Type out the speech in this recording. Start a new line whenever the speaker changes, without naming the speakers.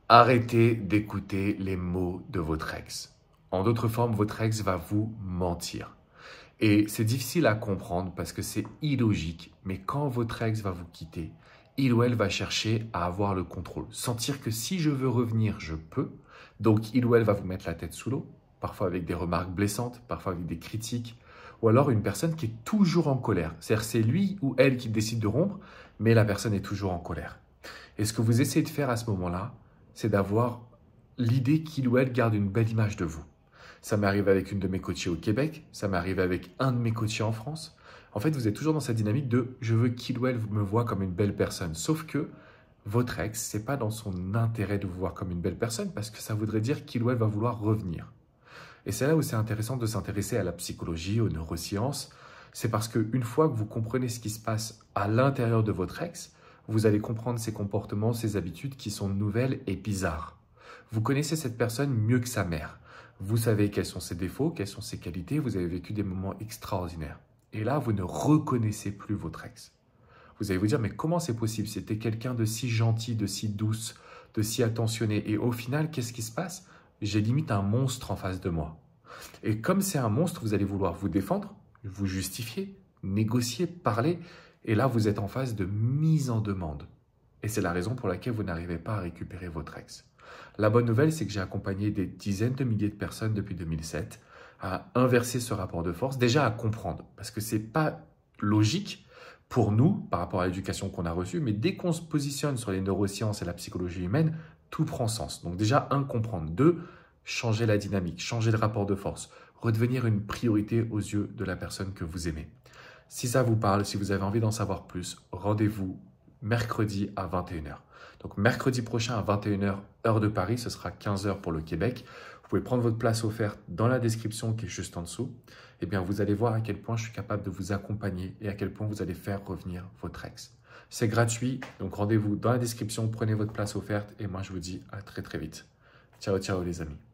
Arrêtez d'écouter les mots de votre ex. En d'autres formes, votre ex va vous mentir. Et c'est difficile à comprendre parce que c'est illogique, mais quand votre ex va vous quitter, il ou elle va chercher à avoir le contrôle. Sentir que si je veux revenir, je peux. Donc il ou elle va vous mettre la tête sous l'eau, parfois avec des remarques blessantes, parfois avec des critiques, ou alors une personne qui est toujours en colère. C'est-à-dire c'est lui ou elle qui décide de rompre, mais la personne est toujours en colère. Et ce que vous essayez de faire à ce moment-là, c'est d'avoir l'idée qu'il ou elle garde une belle image de vous. Ça m'est arrivé avec une de mes coachées au Québec, ça m'est arrivé avec un de mes coachés en France. En fait, vous êtes toujours dans cette dynamique de « je veux qu'il ou elle me voit comme une belle personne ». Sauf que votre ex, ce n'est pas dans son intérêt de vous voir comme une belle personne parce que ça voudrait dire qu'il ou elle va vouloir revenir. Et c'est là où c'est intéressant de s'intéresser à la psychologie, aux neurosciences. C'est parce qu'une fois que vous comprenez ce qui se passe à l'intérieur de votre ex, vous allez comprendre ses comportements, ses habitudes qui sont nouvelles et bizarres. Vous connaissez cette personne mieux que sa mère. Vous savez quels sont ses défauts, quelles sont ses qualités, vous avez vécu des moments extraordinaires. Et là, vous ne reconnaissez plus votre ex. Vous allez vous dire, mais comment c'est possible? C'était quelqu'un de si gentil, de si douce, de si attentionné. Et au final, qu'est-ce qui se passe? J'ai limite un monstre en face de moi. Et comme c'est un monstre, vous allez vouloir vous défendre, vous justifier, négocier, parler. Et là, vous êtes en phase de mise en demande. Et c'est la raison pour laquelle vous n'arrivez pas à récupérer votre ex. La bonne nouvelle, c'est que j'ai accompagné des dizaines de milliers de personnes depuis 2007 à inverser ce rapport de force, déjà à comprendre, parce que ce n'est pas logique pour nous par rapport à l'éducation qu'on a reçue, mais dès qu'on se positionne sur les neurosciences et la psychologie humaine, tout prend sens. Donc déjà, un, comprendre. Deux, changer la dynamique, changer le rapport de force, redevenir une priorité aux yeux de la personne que vous aimez. Si ça vous parle, si vous avez envie d'en savoir plus, rendez-vous mercredi à 21h. Donc mercredi prochain à 21h, heure de Paris, ce sera 15h pour le Québec. Vous pouvez prendre votre place offerte dans la description qui est juste en dessous. Eh bien, vous allez voir à quel point je suis capable de vous accompagner et à quel point vous allez faire revenir votre ex. C'est gratuit, donc rendez-vous dans la description, prenez votre place offerte et moi je vous dis à très très vite. Ciao, ciao les amis.